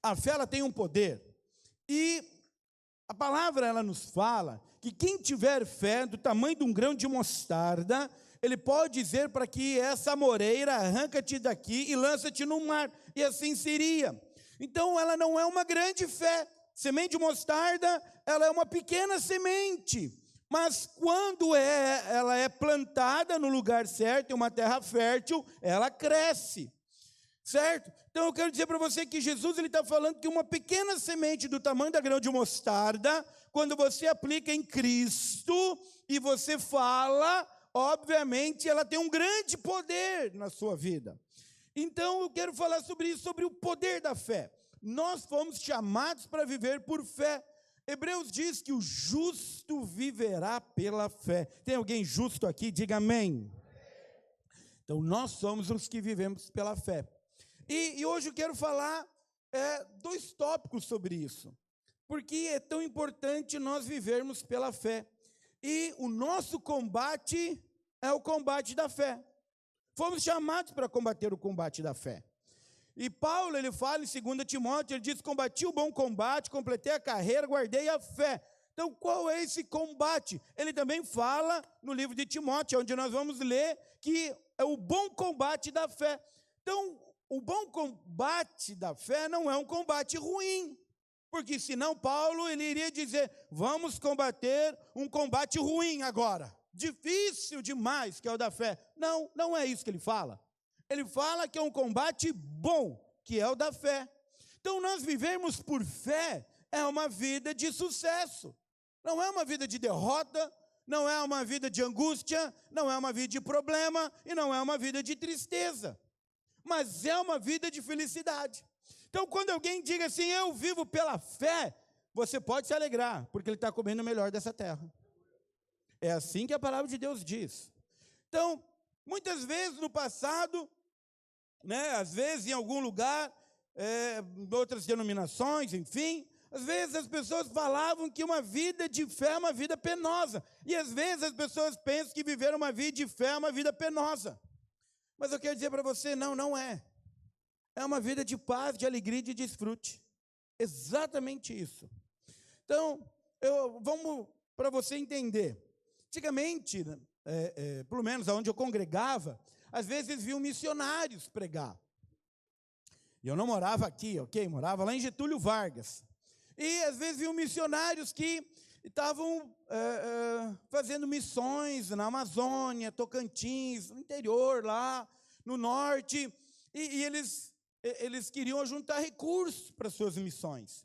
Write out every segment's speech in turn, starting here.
A fé, ela tem um poder. E a palavra, ela nos fala que quem tiver fé do tamanho de um grão de mostarda, ele pode dizer para que essa amoreira, arranca-te daqui e lança-te no mar, e assim seria. Então, ela não é uma grande fé. Semente de mostarda, ela é uma pequena semente, mas quando ela é plantada no lugar certo, em uma terra fértil, ela cresce, certo? Então, eu quero dizer para você que Jesus está falando que uma pequena semente do tamanho da grão de mostarda, quando você aplica em Cristo e você fala, obviamente, ela tem um grande poder na sua vida. Então, eu quero falar sobre isso, sobre o poder da fé. Nós fomos chamados para viver por fé. Hebreus diz que o justo viverá pela fé. Tem alguém justo aqui? Diga amém. Então, nós somos os que vivemos pela fé. E hoje eu quero falar dois tópicos sobre isso. Porque é tão importante nós vivermos pela fé. E o nosso combate é o combate da fé. Fomos chamados para combater o combate da fé. E Paulo, ele fala em 2 Timóteo, ele diz, combati o bom combate, completei a carreira, guardei a fé. Então, qual é esse combate? Ele também fala no livro de Timóteo, onde nós vamos ler que é o bom combate da fé. Então, o bom combate da fé não é um combate ruim, porque senão Paulo, ele iria dizer, vamos combater um combate ruim agora, difícil demais, que é o da fé. Não, não é isso que ele fala. Ele fala que é um combate bom, que é o da fé. Então, nós vivemos por fé, é uma vida de sucesso. Não é uma vida de derrota, não é uma vida de angústia, não é uma vida de problema, e não é uma vida de tristeza. Mas é uma vida de felicidade. Então, quando alguém diga assim, eu vivo pela fé, você pode se alegrar, porque ele está comendo o melhor dessa terra. É assim que a palavra de Deus diz. Então, muitas vezes no passado, às vezes em algum lugar, outras denominações, enfim, às vezes as pessoas falavam que uma vida de fé é uma vida penosa, e às vezes as pessoas pensam que viver uma vida de fé é uma vida penosa, mas eu quero dizer para você, não é. É uma vida de paz, de alegria e de desfrute, exatamente isso. Então, vamos para você entender, antigamente, pelo menos onde eu congregava, às vezes viam missionários pregar. E eu não morava aqui, ok? Morava lá em Getúlio Vargas. E às vezes viam missionários que estavam fazendo missões na Amazônia, Tocantins, no interior lá, no norte. E eles queriam juntar recursos para suas missões.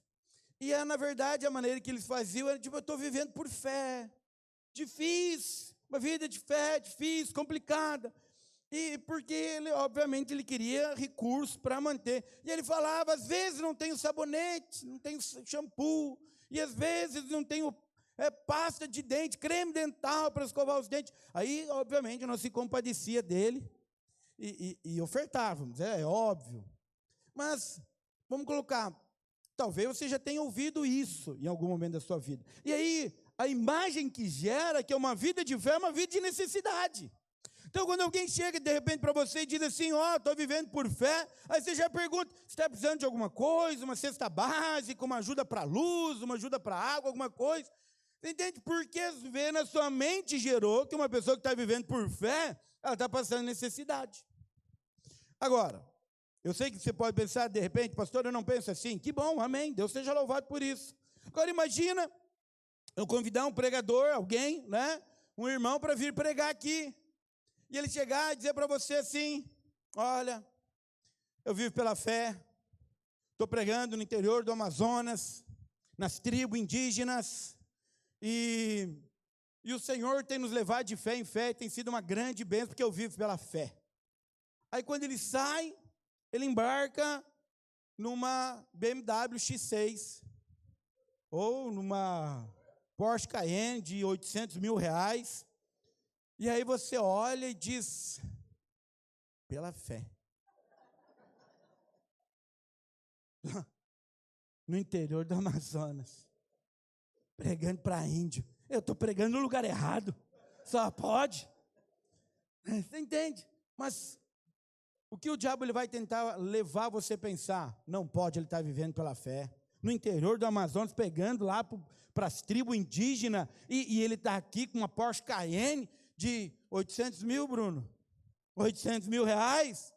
E na verdade a maneira que eles faziam era tipo, eu estou vivendo por fé. Difícil, uma vida de fé, difícil, complicada. E porque, obviamente, ele queria recursos para manter. E ele falava, às vezes não tenho sabonete, não tenho shampoo, e às vezes não tenho pasta de dente, creme dental para escovar os dentes. Aí, obviamente, nós se compadecia dele e ofertávamos, é óbvio. Mas, vamos colocar, talvez você já tenha ouvido isso em algum momento da sua vida. E aí, a imagem que gera que é uma vida de fé é uma vida de necessidade. Então, quando alguém chega de repente para você e diz assim, estou vivendo por fé, aí você já pergunta, você está precisando de alguma coisa, uma cesta básica, uma ajuda para a luz, uma ajuda para a água, alguma coisa. Você entende? Porque às vezes na sua mente gerou que uma pessoa que está vivendo por fé, ela está passando necessidade. Agora, eu sei que você pode pensar, de repente, pastor, eu não penso assim. Que bom, amém, Deus seja louvado por isso. Agora imagina, eu convidar um pregador, alguém, um irmão para vir pregar aqui. E ele chegar e dizer para você assim, olha, eu vivo pela fé, estou pregando no interior do Amazonas, nas tribos indígenas, e o Senhor tem nos levado de fé em fé, e tem sido uma grande bênção, porque eu vivo pela fé. Aí quando ele sai, ele embarca numa BMW X6, ou numa Porsche Cayenne de R$800 mil, e aí você olha e diz, pela fé. No interior do Amazonas, pregando para índio. Eu estou pregando no lugar errado, só pode. Você entende? Mas O que o diabo ele vai tentar levar você a pensar? Não pode ele estar vivendo pela fé. No interior do Amazonas, pegando lá para as tribos indígenas, e ele está aqui com uma Porsche Cayenne de 800 mil, Bruno? 800 mil reais?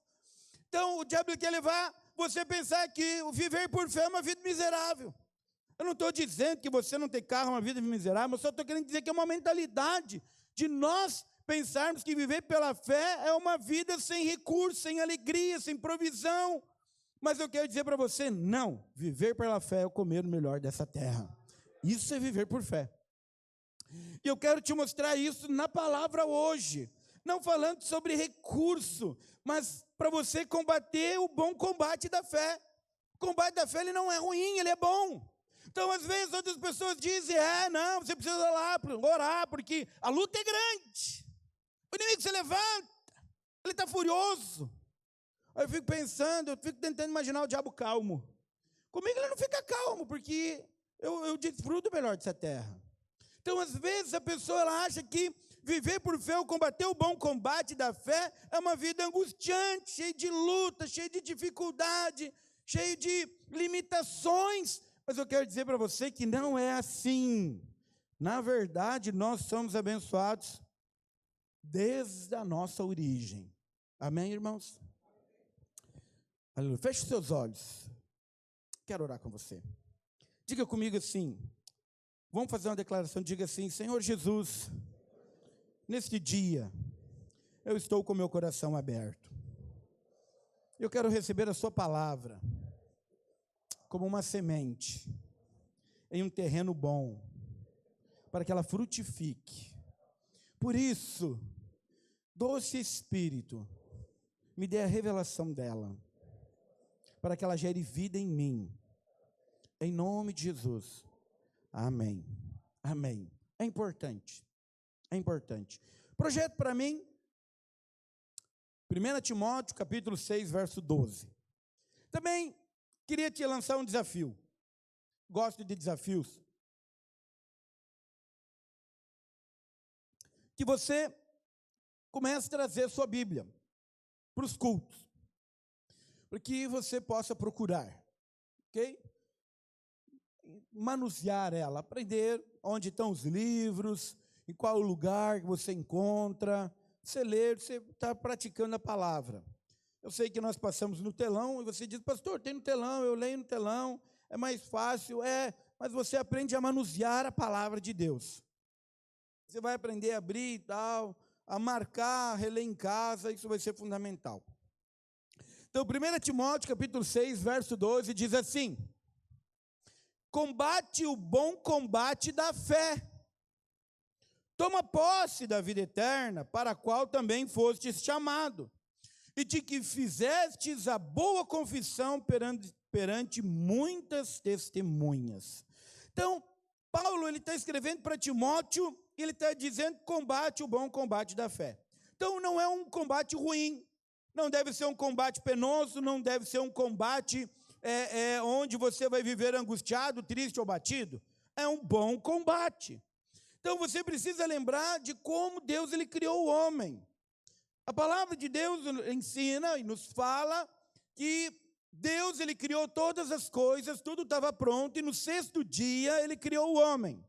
Então, o diabo quer levar você a pensar que o viver por fé é uma vida miserável. Eu não estou dizendo que você não ter carro é uma vida miserável, eu só estou querendo dizer que é uma mentalidade de nós pensarmos que viver pela fé é uma vida sem recurso, sem alegria, sem provisão. Mas eu quero dizer para você, não, viver pela fé é comer o melhor dessa terra. Isso é viver por fé. E eu quero te mostrar isso na palavra hoje, não falando sobre recurso, mas para você combater o bom combate da fé. O combate da fé ele não é ruim, ele é bom. Então, às vezes, outras pessoas dizem, não, você precisa orar, porque a luta é grande. O inimigo se levanta, ele está furioso. Aí eu fico pensando, eu fico tentando imaginar o diabo calmo. Comigo ele não fica calmo, porque eu desfruto melhor dessa terra. Então, às vezes, a pessoa ela acha que viver por fé ou combater o bom combate da fé é uma vida angustiante, cheia de luta, cheia de dificuldade, cheia de limitações. Mas eu quero dizer para você que não é assim. Na verdade, nós somos abençoados desde a nossa origem. Amém, irmãos? Aleluia. Feche os seus olhos. Quero orar com você. Diga comigo assim. Vamos fazer uma declaração. Diga assim: Senhor Jesus, neste dia, eu estou com meu coração aberto. Eu quero receber a sua palavra como uma semente em um terreno bom, para que ela frutifique. Por isso, doce Espírito, me dê a revelação dela, para que ela gere vida em mim, em nome de Jesus. Amém. Amém. É importante. É importante. Projeto para mim, 1 Timóteo, capítulo 6, verso 12. Também queria te lançar um desafio. Gosto de desafios. Que você comece a trazer sua Bíblia para os cultos. Para que você possa procurar. Ok? Manusear ela, aprender onde estão os livros, em qual lugar que você encontra. Você lê, você está praticando a palavra. Eu sei que nós passamos no telão e você diz, pastor, tem no telão, eu leio no telão, é mais fácil, mas você aprende a manusear a palavra de Deus. Você vai aprender a abrir e tal, a marcar, a reler em casa, isso vai ser fundamental. Então, 1 Timóteo, capítulo 6, verso 12, diz assim: combate o bom combate da fé, toma posse da vida eterna, para a qual também fostes chamado, e de que fizestes a boa confissão perante muitas testemunhas. Então, Paulo ele está escrevendo para Timóteo, e ele está dizendo, combate o bom combate da fé. Então, não é um combate ruim, não deve ser um combate penoso, não deve ser um combate onde você vai viver angustiado, triste ou batido. É um bom combate. Então, você precisa lembrar de como Deus ele criou o homem. A palavra de Deus ensina e nos fala que Deus ele criou todas as coisas, tudo estava pronto, e no sexto dia ele criou o homem.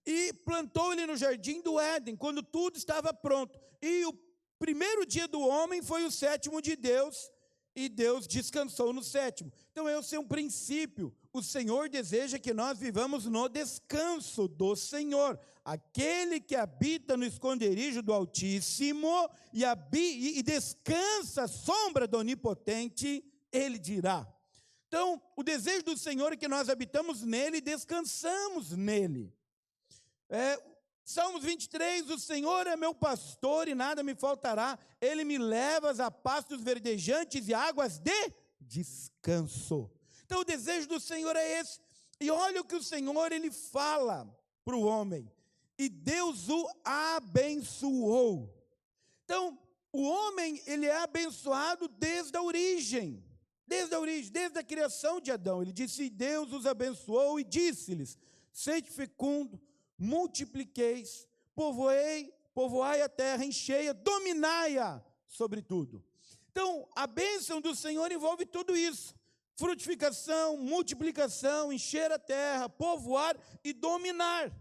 E plantou ele no jardim do Éden, quando tudo estava pronto. E o primeiro dia do homem foi o sétimo de Deus, e Deus descansou no sétimo. Então esse é um princípio. O Senhor deseja que nós vivamos no descanso do Senhor. Aquele que habita no esconderijo do Altíssimo e descansa à sombra do Onipotente, ele dirá. Então, o desejo do Senhor é que nós habitamos nele e descansamos nele. Salmos 23, o Senhor é meu pastor e nada me faltará, ele me leva a pastos verdejantes e águas de descanso. Então o desejo do Senhor é esse, e olha o que o Senhor ele fala para o homem, e Deus o abençoou. Então o homem ele é abençoado desde a origem, desde a criação de Adão. Ele disse, Deus os abençoou e disse-lhes, sede fecundo, multipliqueis, povoai a terra, enchei-a, dominai-a sobre tudo. Então, a bênção do Senhor envolve tudo isso: frutificação, multiplicação, encher a terra, povoar e dominar.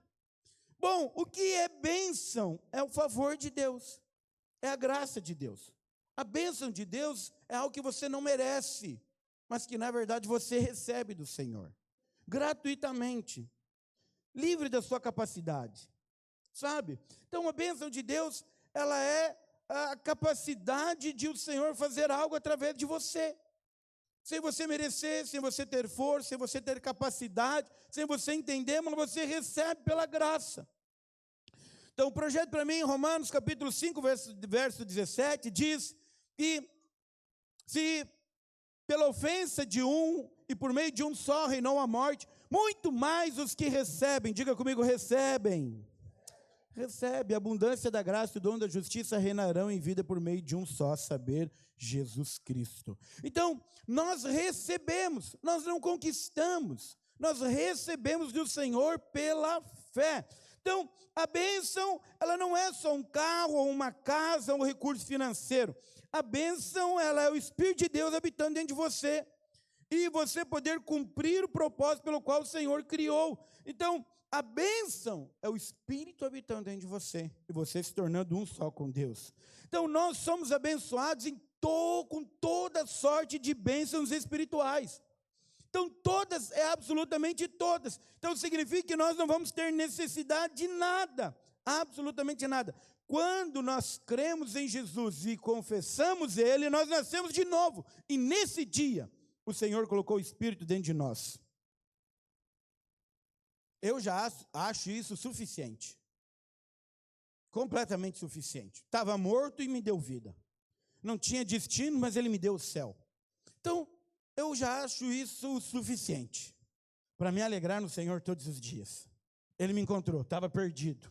Bom, o que é bênção? É o favor de Deus, é a graça de Deus. A bênção de Deus é algo que você não merece, mas que na verdade você recebe do Senhor, gratuitamente, livre da sua capacidade, sabe? Então a bênção de Deus, ela é a capacidade de o Senhor fazer algo através de você, sem você merecer, sem você ter força, sem você ter capacidade, sem você entender, mas você recebe pela graça. Então o projeto para mim, em Romanos capítulo 5, verso 17, diz que se pela ofensa de um e por meio de um só reinou a morte, muito mais os que recebem, diga comigo, recebe, a abundância da graça e o dom da justiça reinarão em vida por meio de um só, saber, Jesus Cristo. Então, nós recebemos, nós não conquistamos, nós recebemos do Senhor pela fé. Então, a bênção, ela não é só um carro, ou uma casa, ou um recurso financeiro. A bênção, ela é o Espírito de Deus habitando dentro de você, e você poder cumprir o propósito pelo qual o Senhor criou. Então, a bênção é o Espírito habitando dentro de você, e você se tornando um só com Deus. Então, nós somos abençoados com toda sorte de bênçãos espirituais. Então, todas, absolutamente todas. Então, significa que nós não vamos ter necessidade de nada, absolutamente nada. Quando nós cremos em Jesus e confessamos Ele, nós nascemos de novo. E nesse dia, o Senhor colocou o Espírito dentro de nós. Eu já acho isso suficiente. Completamente suficiente. Estava morto e me deu vida. Não tinha destino, mas Ele me deu o céu. Então, eu já acho isso suficiente para me alegrar no Senhor todos os dias. Ele me encontrou, estava perdido.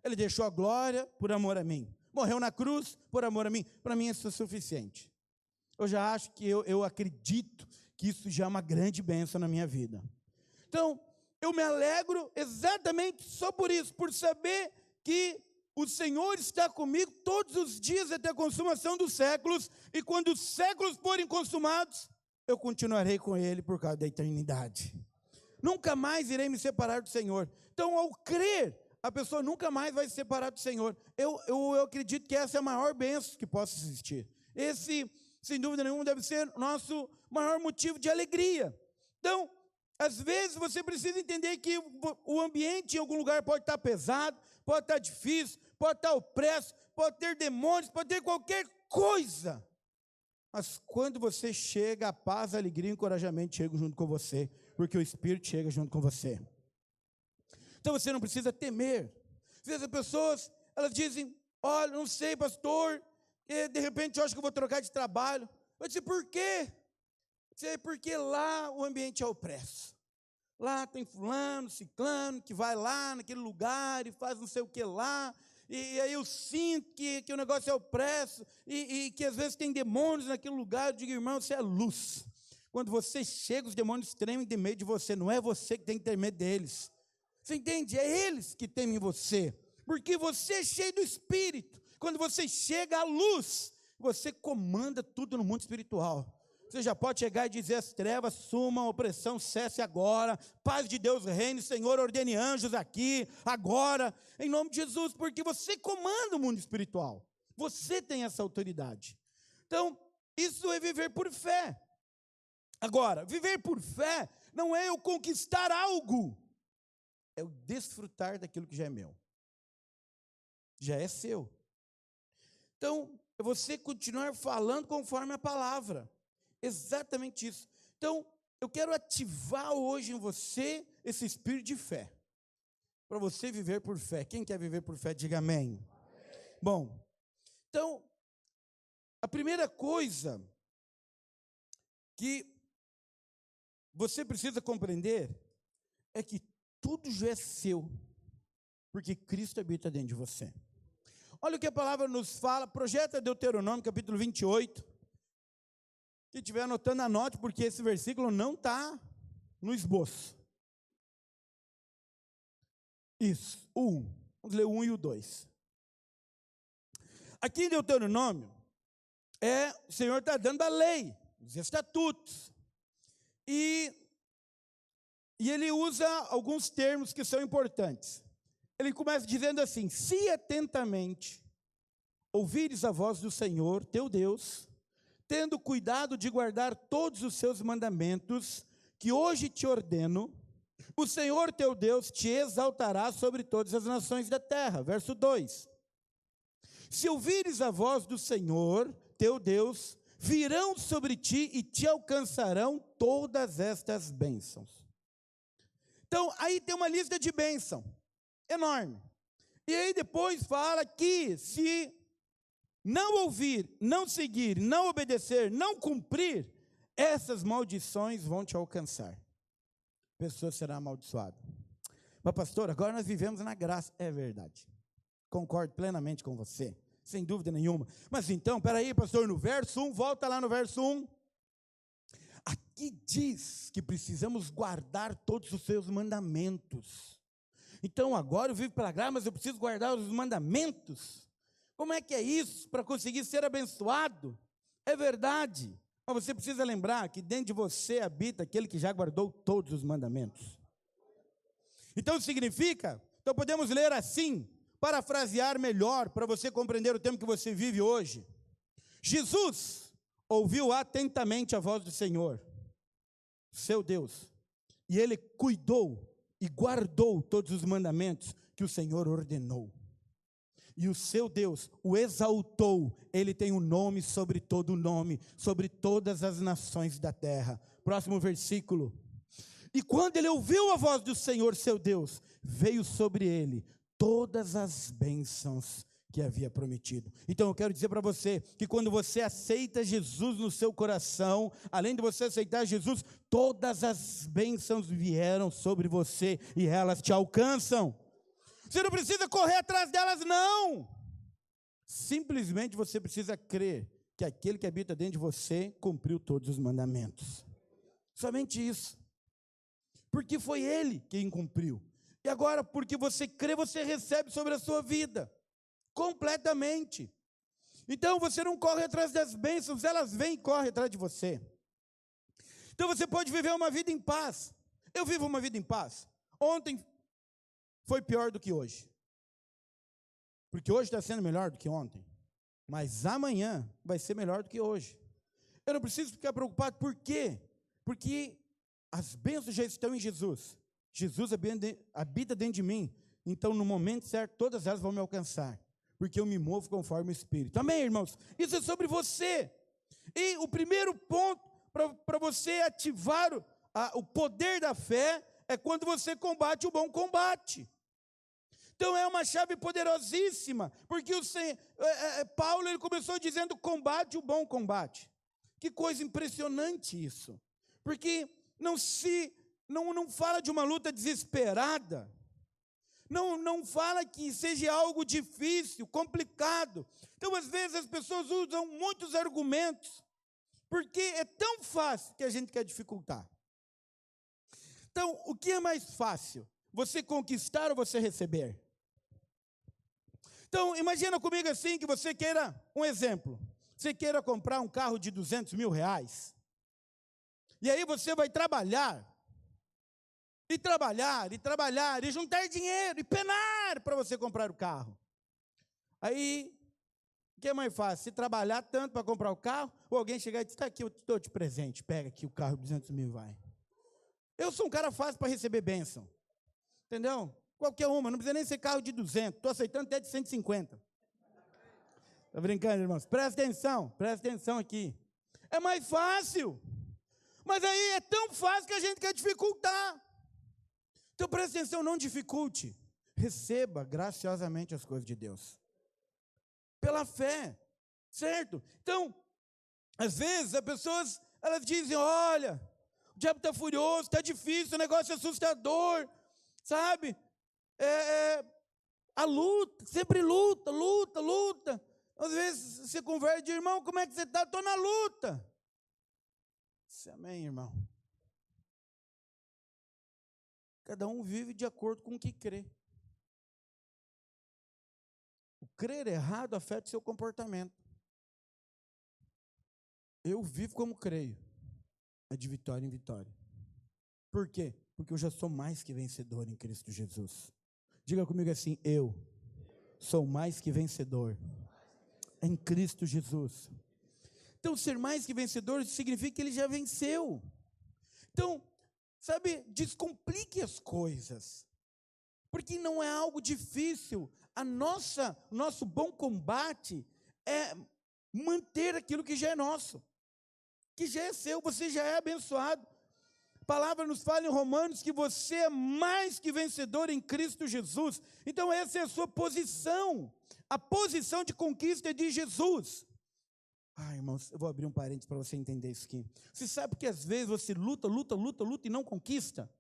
Ele deixou a glória por amor a mim. Morreu na cruz por amor a mim. Para mim isso é suficiente. Eu já acho que eu acredito que isso já é uma grande bênção na minha vida. Então, eu me alegro exatamente só por isso, por saber que o Senhor está comigo todos os dias até a consumação dos séculos, e quando os séculos forem consumados, eu continuarei com Ele por causa da eternidade. Nunca mais irei me separar do Senhor. Então, ao crer, a pessoa nunca mais vai se separar do Senhor. Eu acredito que essa é a maior bênção que possa existir. Esse, sem dúvida nenhuma, deve ser o nosso maior motivo de alegria. Então, às vezes você precisa entender que o ambiente em algum lugar pode estar pesado, pode estar difícil, pode estar opresso, pode ter demônios, pode ter qualquer coisa. Mas quando você chega, a paz, a alegria e o encorajamento chegam junto com você, porque o Espírito chega junto com você. Então você não precisa temer. Às vezes as pessoas, elas dizem, olha, não sei, pastor, de repente eu acho que eu vou trocar de trabalho. Eu disse, por quê? Porque lá o ambiente é opresso. Lá tem fulano, ciclano, que vai lá naquele lugar e faz não sei o que lá. E aí eu sinto que o negócio é opresso e que às vezes tem demônios naquele lugar. Eu digo, irmão, você é luz. Quando você chega, os demônios tremem de medo de você. Não é você que tem que ter medo deles. Você entende? É eles que temem você. Porque você é cheio do Espírito. Quando você chega à luz, você comanda tudo no mundo espiritual. Você já pode chegar e dizer, as trevas sumam, a opressão cesse agora, paz de Deus reine, Senhor, ordene anjos aqui, agora, em nome de Jesus, porque você comanda o mundo espiritual, você tem essa autoridade. Então, isso é viver por fé. Agora, viver por fé não é eu conquistar algo, é eu desfrutar daquilo que já é meu, já é seu. Então, é você continuar falando conforme a palavra. Exatamente isso. Então, eu quero ativar hoje em você esse espírito de fé, para você viver por fé. Quem quer viver por fé, diga amém. Bom, então, a primeira coisa que você precisa compreender é que tudo já é seu, porque Cristo habita dentro de você. Olha o que a palavra nos fala, projeta Deuteronômio, capítulo 28. Quem estiver anotando, anote, porque esse versículo não está no esboço. Isso, o 1. Vamos ler o 1 e o 2. Aqui em Deuteronômio, o Senhor está dando a lei, os estatutos. E ele usa alguns termos que são importantes. Ele começa dizendo assim: se atentamente ouvires a voz do Senhor, teu Deus, tendo cuidado de guardar todos os seus mandamentos, que hoje te ordeno, o Senhor teu Deus te exaltará sobre todas as nações da terra. Verso 2. Se ouvires a voz do Senhor, teu Deus, virão sobre ti e te alcançarão todas estas bênçãos. Então, aí tem uma lista de bênção enorme. E aí depois fala que se não ouvir, não seguir, não obedecer, não cumprir, essas maldições vão te alcançar. A pessoa será amaldiçoada. Mas pastor, agora nós vivemos na graça. É verdade. Concordo plenamente com você, sem dúvida nenhuma. Mas então, peraí, pastor, no verso 1, volta lá no verso 1. Aqui diz que precisamos guardar todos os seus mandamentos. Então agora eu vivo pela graça, mas eu preciso guardar os mandamentos. Como é que é isso para conseguir ser abençoado? É verdade. Mas você precisa lembrar que dentro de você habita aquele que já guardou todos os mandamentos. Então significa, então podemos ler assim, parafrasear melhor, para você compreender o tempo que você vive hoje. Jesus ouviu atentamente a voz do Senhor, seu Deus, e ele cuidou e guardou todos os mandamentos que o Senhor ordenou. E o seu Deus o exaltou, ele tem um nome sobre todo nome, sobre todas as nações da terra. Próximo versículo. E quando ele ouviu a voz do Senhor, seu Deus, veio sobre ele todas as bênçãos que havia prometido. Então eu quero dizer para você, que quando você aceita Jesus no seu coração, além de você aceitar Jesus, todas as bênçãos vieram sobre você, e elas te alcançam. Você não precisa correr atrás delas, não. Simplesmente você precisa crer que aquele que habita dentro de você cumpriu todos os mandamentos. Somente isso. Porque foi ele quem cumpriu. E agora, porque você crê, você recebe sobre a sua vida. Completamente. Então você não corre atrás das bênçãos, elas vêm e correm atrás de você. Então você pode viver uma vida em paz. Eu vivo uma vida em paz. Ontem foi pior do que hoje. Porque hoje está sendo melhor do que ontem. Mas amanhã vai ser melhor do que hoje. Eu não preciso ficar preocupado. Por quê? Porque as bênçãos já estão em Jesus. Jesus habita dentro de mim. Então, no momento certo, todas elas vão me alcançar. Porque eu me movo conforme o Espírito. Amém, irmãos? Isso é sobre você. E o primeiro ponto para você ativar o poder da fé é quando você combate o bom combate. Então é uma chave poderosíssima, porque Paulo ele começou dizendo combate o bom combate. Que coisa impressionante isso, porque não fala de uma luta desesperada, não fala que seja algo difícil, complicado. Então às vezes as pessoas usam muitos argumentos, porque é tão fácil que a gente quer dificultar. Então o que é mais fácil? Você conquistar ou você receber? Então, imagina comigo assim, que você queira, um exemplo, você queira comprar um carro de 200 mil reais, e aí você vai trabalhar, e juntar dinheiro, e penar para você comprar o carro. Aí, o que é mais fácil? Se trabalhar tanto para comprar o carro, ou alguém chegar e dizer, está aqui, eu te dou de presente, pega aqui o carro de 200 mil, vai. Eu sou um cara fácil para receber bênção, entendeu? Qualquer uma, não precisa nem ser carro de 200, estou aceitando até de 150. Estou brincando, irmãos? Presta atenção aqui. É mais fácil, mas aí é tão fácil que a gente quer dificultar. Então presta atenção, não dificulte. Receba graciosamente as coisas de Deus. Pela fé, certo? Então, às vezes as pessoas, elas dizem, olha, o diabo está furioso, está difícil, o negócio é assustador, sabe? A luta, sempre luta. Às vezes você conversa de irmão, como é que você está? Estou na luta. Amém, irmão? Cada um vive de acordo com o que crê. O crer errado afeta o seu comportamento. Eu vivo como creio, é de vitória em vitória. Por quê? Porque eu já sou mais que vencedor em Cristo Jesus. Diga comigo assim: eu sou mais que vencedor em Cristo Jesus. Então, ser mais que vencedor significa que ele já venceu. Então, sabe, descomplique as coisas, porque não é algo difícil. Nosso bom combate é manter aquilo que já é nosso, que já é seu, você já é abençoado. A palavra nos fala em Romanos que você é mais que vencedor em Cristo Jesus. Então essa é a sua posição. A posição de conquista é de Jesus. Irmãos, eu vou abrir um parênteses para você entender isso aqui. Você sabe que às vezes você luta e não conquista?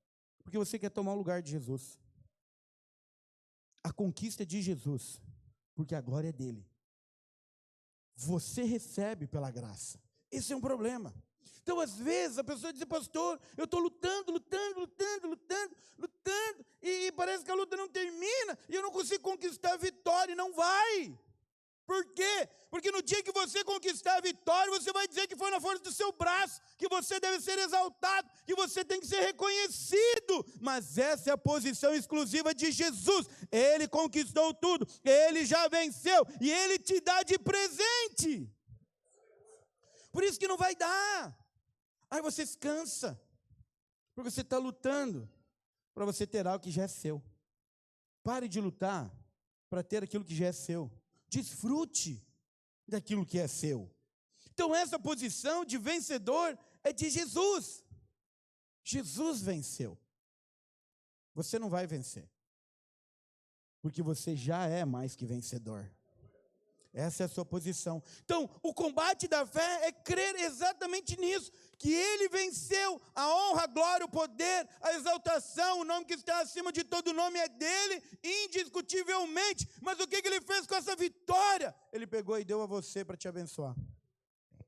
Porque você quer tomar o lugar de Jesus. A conquista é de Jesus, porque a glória é dele. Você recebe pela graça. Esse é um problema. Então, às vezes, a pessoa diz: pastor, eu estou lutando, e parece que a luta não termina, e eu não consigo conquistar a vitória, e não vai. Por quê? Porque no dia que você conquistar a vitória, você vai dizer que foi na força do seu braço, que você deve ser exaltado, que você tem que ser reconhecido. Mas essa é a posição exclusiva de Jesus. Ele conquistou tudo, ele já venceu, e ele te dá de presente. Por isso que não vai dar. Aí você se cansa, porque você está lutando para você ter algo que já é seu. Pare de lutar para ter aquilo que já é seu. Desfrute daquilo que é seu. Então essa posição de vencedor é de Jesus. Jesus venceu. Você não vai vencer, porque você já é mais que vencedor. Essa é a sua posição. Então, o combate da fé é crer exatamente nisso, que ele venceu. A honra, a glória, o poder, a exaltação, o nome que está acima de todo nome é dele, indiscutivelmente. Mas o que ele fez com essa vitória? Ele pegou e deu a você para te abençoar.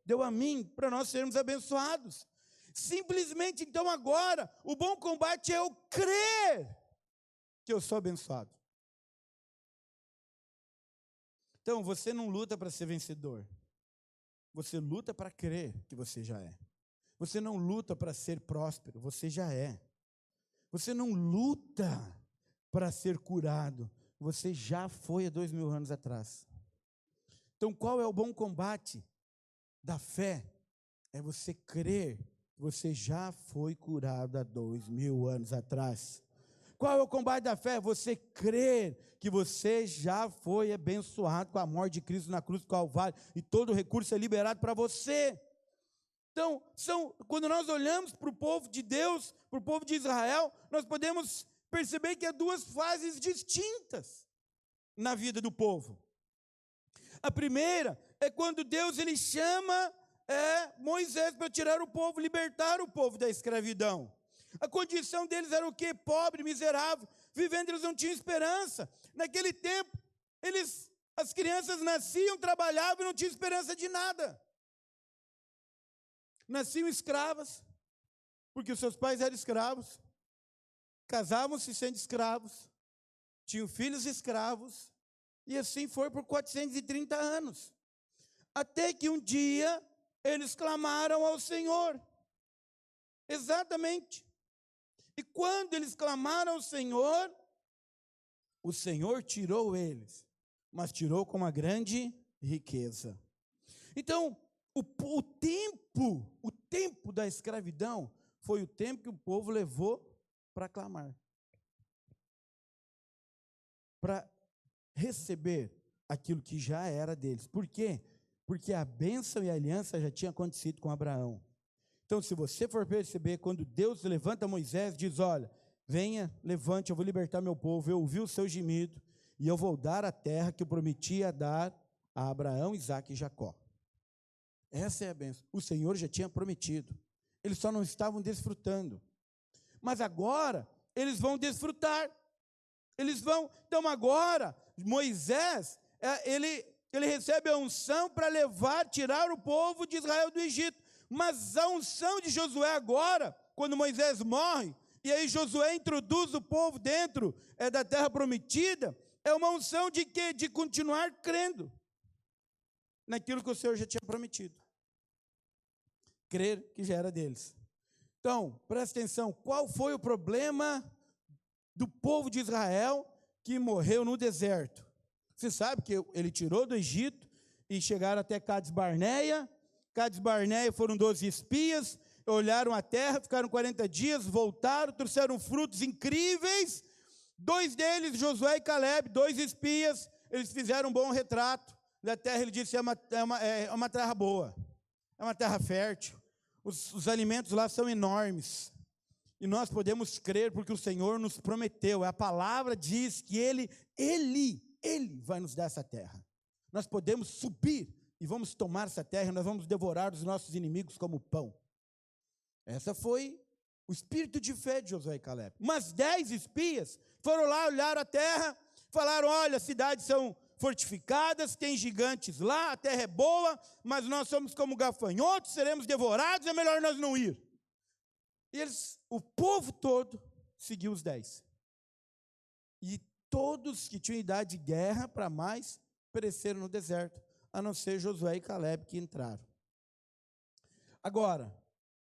Deu a mim para nós sermos abençoados. Simplesmente, então, agora, o bom combate é eu crer que eu sou abençoado. Então, você não luta para ser vencedor. Você luta para crer que você já é. Você não luta para ser próspero, você já é. Você não luta para ser curado, você já foi há 2000 anos atrás. Então, qual é o bom combate da fé? É você crer que você já foi curado há 2000 anos atrás. Qual é o combate da fé? Você crer que você já foi abençoado com a morte de Cristo na cruz do Calvário e todo o recurso é liberado para você. Então, quando nós olhamos para o povo de Deus, para o povo de Israel, nós podemos perceber que há duas fases distintas na vida do povo. A primeira é quando Deus ele chama Moisés para tirar o povo, libertar o povo da escravidão. A condição deles era o quê? Pobre, miserável, vivendo eles não tinham esperança. Naquele tempo, as crianças nasciam, trabalhavam e não tinham esperança de nada. Nasciam escravas, porque os seus pais eram escravos, casavam-se sendo escravos, tinham filhos escravos, e assim foi por 430 anos. Até que um dia, eles clamaram ao Senhor. Exatamente. E quando eles clamaram ao Senhor, o Senhor tirou eles, mas tirou com uma grande riqueza. Então, o tempo da escravidão foi o tempo que o povo levou para clamar, para receber aquilo que já era deles. Por quê? Porque a bênção e a aliança já tinha acontecido com Abraão. Então, se você for perceber, quando Deus levanta Moisés, diz: olha, venha, levante, eu vou libertar meu povo, eu ouvi o seu gemido, e eu vou dar a terra que eu prometia dar a Abraão, Isaque e Jacó. Essa é a bênção. O Senhor já tinha prometido. Eles só não estavam desfrutando. Mas agora, eles vão desfrutar. Então agora, Moisés, ele recebe a unção para tirar o povo de Israel do Egito. Mas a unção de Josué agora, quando Moisés morre, e aí Josué introduz o povo dentro da terra prometida, é uma unção de quê? De continuar crendo naquilo que o Senhor já tinha prometido. crer que já era deles. Então, presta atenção, qual foi o problema do povo de Israel que morreu no deserto? Você sabe que ele tirou do Egito e chegaram até Cades Barneia. Cades Barneia foram 12 espias, olharam a terra, ficaram 40 dias, voltaram, trouxeram frutos incríveis. 2 deles, Josué e Caleb, 2 espias, eles fizeram um bom retrato da terra. Ele disse: é uma terra boa, é uma terra fértil, os alimentos lá são enormes. E nós podemos crer porque o Senhor nos prometeu, a palavra diz que Ele vai nos dar essa terra. Nós podemos subir e vamos tomar essa terra, e nós vamos devorar os nossos inimigos como pão. Essa foi o espírito de fé de Josué e Caleb. Mas 10 espias foram lá, olharam a terra, falaram: olha, as cidades são fortificadas, tem gigantes lá, a terra é boa, mas nós somos como gafanhotos, seremos devorados, é melhor nós não ir. E o povo todo seguiu os 10. E todos que tinham idade de guerra para mais, pereceram no deserto, a não ser Josué e Caleb que entraram. Agora,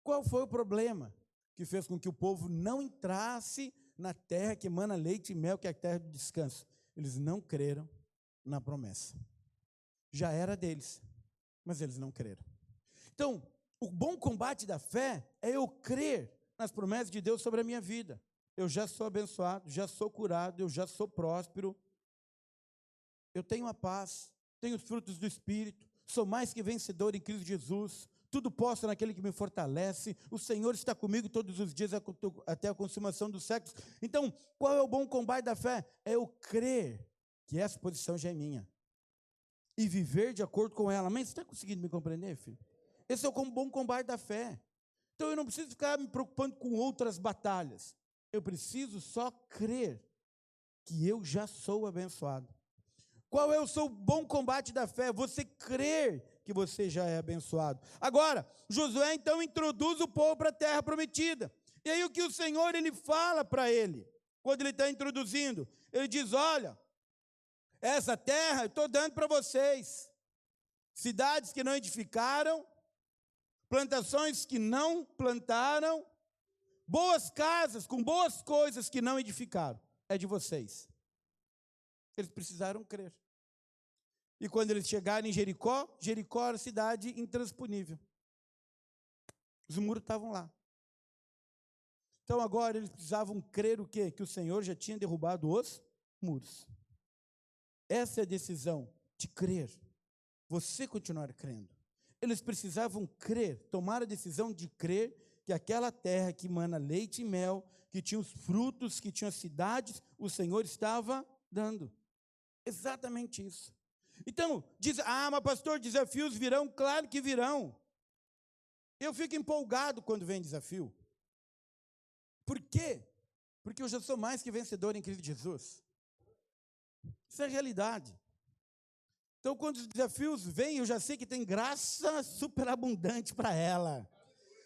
qual foi o problema que fez com que o povo não entrasse na terra que emana leite e mel, que é a terra do descanso? Eles não creram na promessa. Já era deles, mas eles não creram. Então, o bom combate da fé é eu crer nas promessas de Deus sobre a minha vida. Eu já sou abençoado, já sou curado, eu já sou próspero, eu tenho a paz, tenho os frutos do Espírito, sou mais que vencedor em Cristo Jesus, tudo posso naquele que me fortalece, o Senhor está comigo todos os dias até a consumação dos séculos. Então, qual é o bom combate da fé? É eu crer que essa posição já é minha e viver de acordo com ela. Mas você está conseguindo me compreender, filho? Esse é o bom combate da fé. Então eu não preciso ficar me preocupando com outras batalhas, eu preciso só crer que eu já sou abençoado. Qual é o seu bom combate da fé? Você crer que você já é abençoado. Agora, Josué então introduz o povo para a terra prometida. E aí o que o Senhor ele fala para ele, quando ele está introduzindo? Ele diz: olha, essa terra eu estou dando para vocês. Cidades que não edificaram, plantações que não plantaram, boas casas com boas coisas que não edificaram. É de vocês. Eles precisaram crer. E quando eles chegaram em Jericó, Jericó era cidade intransponível. Os muros estavam lá. Então agora eles precisavam crer o quê? Que o Senhor já tinha derrubado os muros. Essa é a decisão de crer. Você continuar crendo. Eles precisavam crer, tomar a decisão de crer que aquela terra que emana leite e mel, que tinha os frutos, que tinha as cidades, o Senhor estava dando. Exatamente isso. Então, diz: mas pastor, desafios virão? Claro que virão. Eu fico empolgado quando vem desafio. Por quê? Porque eu já sou mais que vencedor em Cristo Jesus. Isso é a realidade. Então, quando os desafios vêm, eu já sei que tem graça superabundante para ela.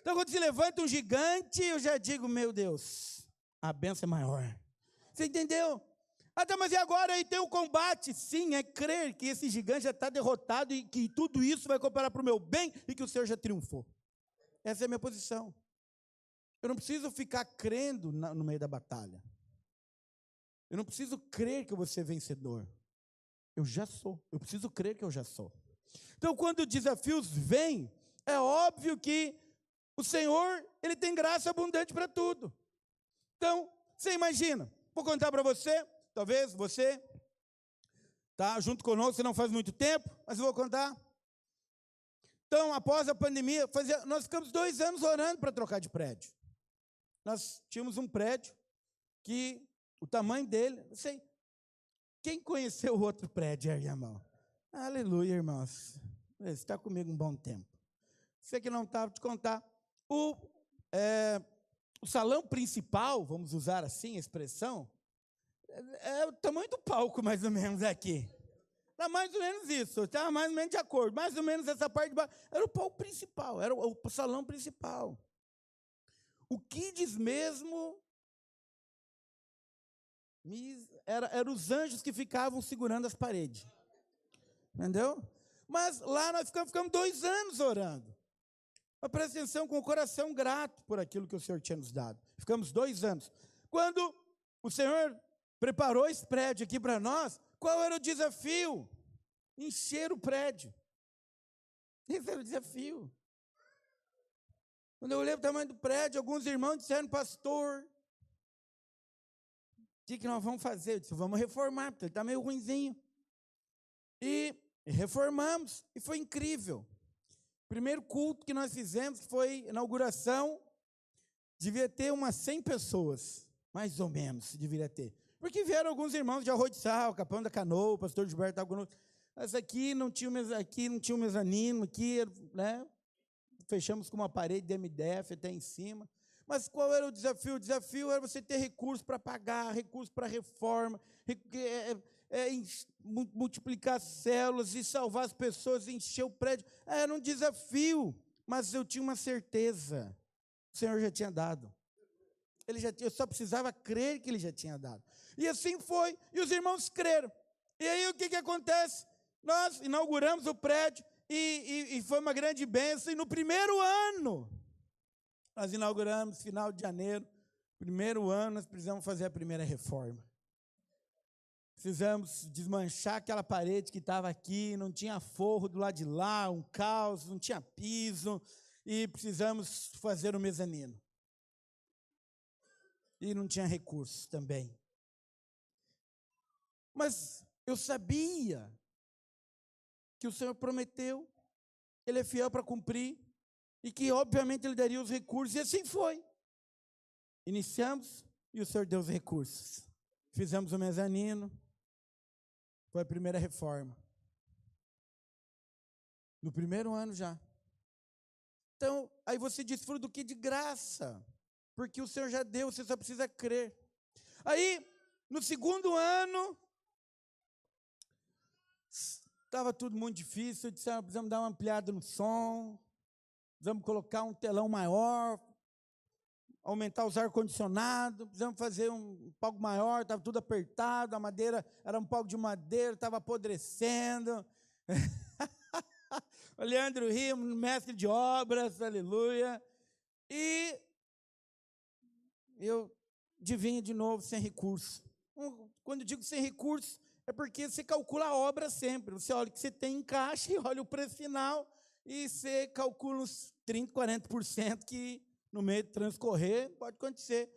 Então, quando se levanta um gigante, eu já digo: meu Deus, a bênção é maior. Você entendeu? Tá, mas e agora aí tem o combate? Sim, é crer que esse gigante já está derrotado e que tudo isso vai cooperar para o meu bem e que o Senhor já triunfou. Essa é a minha posição. Eu não preciso ficar crendo no meio da batalha. Eu não preciso crer que eu vou ser vencedor. Eu já sou. Eu preciso crer que eu já sou. Então, quando os desafios vêm, é óbvio que o Senhor, Ele tem graça abundante para tudo. Então, você imagina, vou contar para você, talvez você está junto conosco, não faz muito tempo, mas eu vou contar. Então, após a pandemia, nós ficamos 2 anos orando para trocar de prédio. Nós tínhamos um prédio que o tamanho dele, não sei, quem conheceu o outro prédio, irmão? Aleluia, irmãos. Você está comigo um bom tempo. Você que não estava, vou te contar. O salão principal, vamos usar assim a expressão, é o tamanho do palco, mais ou menos, aqui. Era mais ou menos isso, estava mais ou menos de acordo. Mais ou menos essa parte de baixo. Era o palco principal, era o salão principal. O Kids mesmo, era os anjos que ficavam segurando as paredes. Entendeu? Mas lá nós ficamos 2 anos orando. Mas presta atenção, com o coração grato por aquilo que o Senhor tinha nos dado. Ficamos 2 anos. Quando o Senhor preparou esse prédio aqui para nós, qual era o desafio? Encher o prédio. Esse era o desafio. Quando eu olhei para o tamanho do prédio, alguns irmãos disseram, pastor, o que nós vamos fazer? Eu disse, vamos reformar, porque ele está meio ruinzinho. E reformamos, e foi incrível. Primeiro culto que nós fizemos, que foi inauguração, devia ter umas 100 pessoas, mais ou menos, deveria ter. Porque vieram alguns irmãos de Arroio de Sal, Capão da Canoa, o pastor Gilberto estava conosco. Mas aqui não tinha um mezanino, aqui, né? Fechamos com uma parede de MDF até em cima. Mas qual era o desafio? O desafio era você ter recursos para pagar, recursos para reforma, multiplicar células e salvar as pessoas, encher o prédio. Era um desafio, mas eu tinha uma certeza. O Senhor já tinha dado. Eu só precisava crer que Ele já tinha dado. E assim foi, e os irmãos creram. E aí o que acontece? Nós inauguramos o prédio e foi uma grande bênção. E no primeiro ano, nós inauguramos, final de janeiro, primeiro ano, nós precisamos fazer a primeira reforma. Precisamos desmanchar aquela parede que estava aqui, não tinha forro do lado de lá, um caos, não tinha piso, e precisamos fazer o mezanino. E não tinha recursos também. Mas eu sabia que o Senhor prometeu, Ele é fiel para cumprir, e que obviamente Ele daria os recursos, e assim foi. Iniciamos, e o Senhor deu os recursos. Fizemos o mezanino, foi a primeira reforma. No primeiro ano já. Então, aí você desfruta do que de graça, porque o Senhor já deu, você só precisa crer. Aí, no segundo ano, estava tudo muito difícil, eu disse, precisamos dar uma ampliada no som, precisamos colocar um telão maior, aumentar os ar-condicionados, precisamos fazer um palco maior, estava tudo apertado, a madeira, era um palco de madeira, estava apodrecendo. O Leandro Rio, mestre de obras, aleluia. E eu adivinho de novo, sem recurso. Quando eu digo sem recurso, é porque você calcula a obra sempre. Você olha o que você tem em caixa e olha o preço final e você calcula uns 30%, 40% que no meio do transcorrer pode acontecer.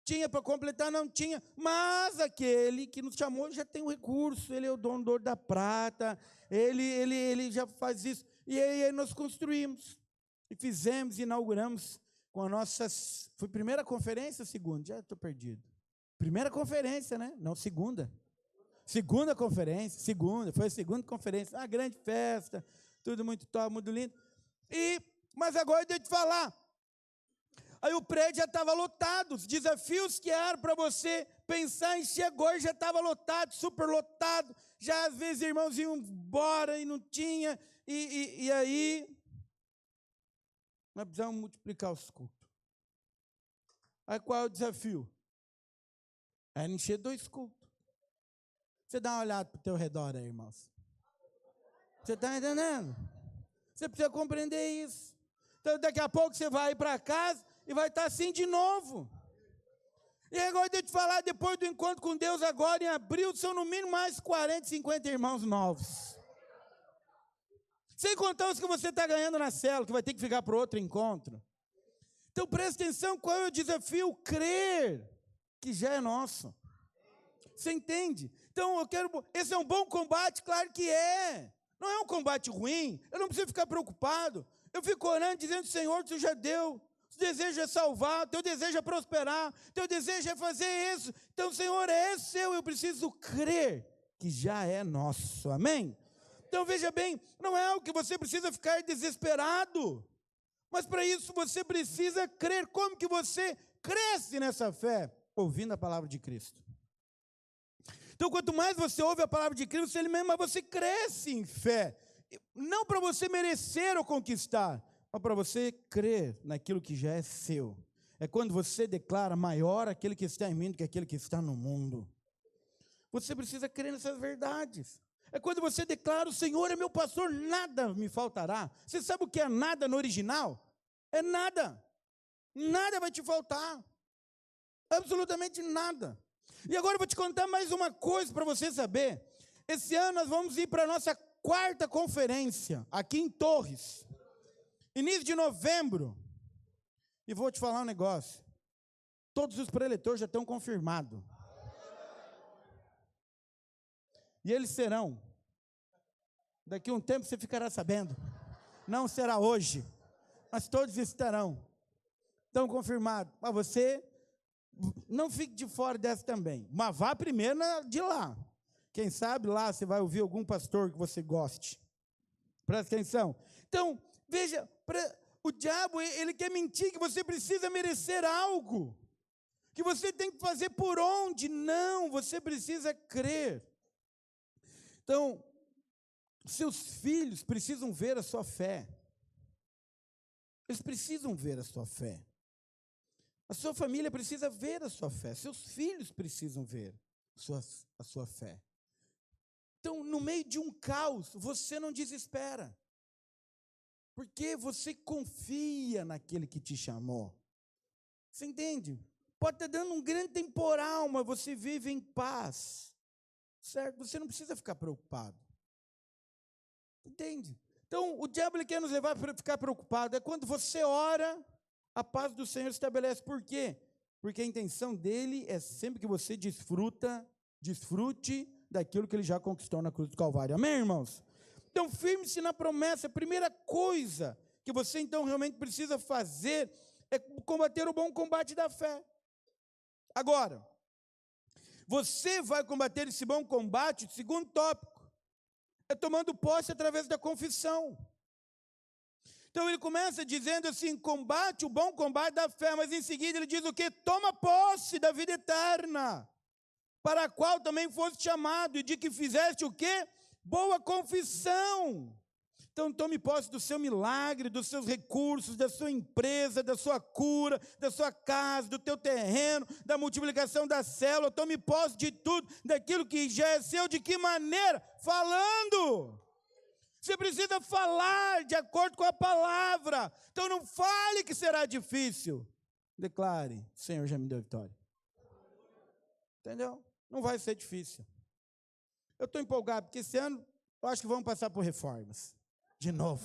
Tinha para completar? Não tinha. Mas aquele que nos chamou já tem o recurso, ele é o dono do ouro da prata, ele já faz isso. E aí nós construímos, e fizemos, inauguramos com a nossa... Foi primeira conferência ou segunda? Já estou perdido. Primeira conferência, né? Não, segunda. Segunda conferência, foi a segunda conferência, uma grande festa, tudo muito top, muito lindo. Mas agora deixa eu te falar, aí o prédio já estava lotado, os desafios que eram para você pensar em encher agora já estava lotado, super lotado, já às vezes irmãos iam embora e não tinha, e aí nós precisamos multiplicar os cultos. Aí qual é o desafio? É encher 2 cultos. Você dá uma olhada para o teu redor aí, irmãos. Você está entendendo? Você precisa compreender isso. Então, daqui a pouco você vai ir para casa e vai estar assim de novo. E agora deixa eu te falar, depois do encontro com Deus agora, em abril, são no mínimo mais 40, 50 irmãos novos. Sem contar os que você está ganhando na célula, que vai ter que ficar para outro encontro. Então, presta atenção, qual é o desafio? Crer que já é nosso. Você entende? Então, esse é um bom combate? Claro que é. Não é um combate ruim, eu não preciso ficar preocupado. Eu fico orando, dizendo, Senhor, Tu já deu. O desejo é salvar, teu desejo é prosperar, teu desejo é fazer isso. Então, Senhor, é seu, eu preciso crer que já é nosso. Amém? Então, veja bem, não é algo que você precisa ficar desesperado, mas para isso você precisa crer. Como que você cresce nessa fé? Ouvindo a palavra de Cristo. Então, quanto mais você ouve a palavra de Cristo, mas você cresce em fé. Não para você merecer ou conquistar, mas para você crer naquilo que já é seu. É quando você declara, maior aquele que está em mim do que aquele que está no mundo. Você precisa crer nessas verdades. É quando você declara, o Senhor é meu pastor, nada me faltará. Você sabe o que é nada no original? É nada. Nada vai te faltar. Absolutamente nada. E agora eu vou te contar mais uma coisa para você saber. Esse ano nós vamos ir para a nossa 4ª conferência, aqui em Torres. Início de novembro. E vou te falar um negócio. Todos os preletores já estão confirmados. E eles serão. Daqui a um tempo você ficará sabendo. Não será hoje, mas todos estarão. Estão confirmados. Mas você não fique de fora dessa também. Mas vá primeiro de lá. Quem sabe lá você vai ouvir algum pastor que você goste. Presta atenção. Então, veja, o diabo, ele quer mentir que você precisa merecer algo. Que você tem que fazer por onde. Não, você precisa crer. Então, seus filhos precisam ver a sua fé. Eles precisam ver a sua fé. A sua família precisa ver a sua fé. Seus filhos precisam ver a sua fé. Então, no meio de um caos, você não desespera. Porque você confia naquele que te chamou. Você entende? Pode estar dando um grande temporal, mas você vive em paz. Certo? Você não precisa ficar preocupado. Entende? Então, o diabo ele quer nos levar para ficar preocupado. É quando você ora, a paz do Senhor se estabelece. Por quê? Porque a intenção dele é sempre que você desfrute daquilo que ele já conquistou na cruz do Calvário. Amém, irmãos? Então, firme-se na promessa. A primeira coisa que você, então, realmente precisa fazer é combater o bom combate da fé. Agora, você vai combater esse bom combate, segundo tópico, é tomando posse através da confissão. Então ele começa dizendo assim, combate o bom combate da fé, mas em seguida ele diz o quê? Toma posse da vida eterna, para a qual também foste chamado, e de que fizeste o quê? Boa confissão. Então tome posse do seu milagre, dos seus recursos, da sua empresa, da sua cura, da sua casa, do teu terreno, da multiplicação da célula. Tome posse de tudo, daquilo que já é seu. De que maneira? Falando. Você precisa falar de acordo com a palavra. Então não fale que será difícil. Declare, o Senhor já me deu vitória. Entendeu? Não vai ser difícil. Eu estou empolgado, porque esse ano eu acho que vamos passar por reformas. De novo.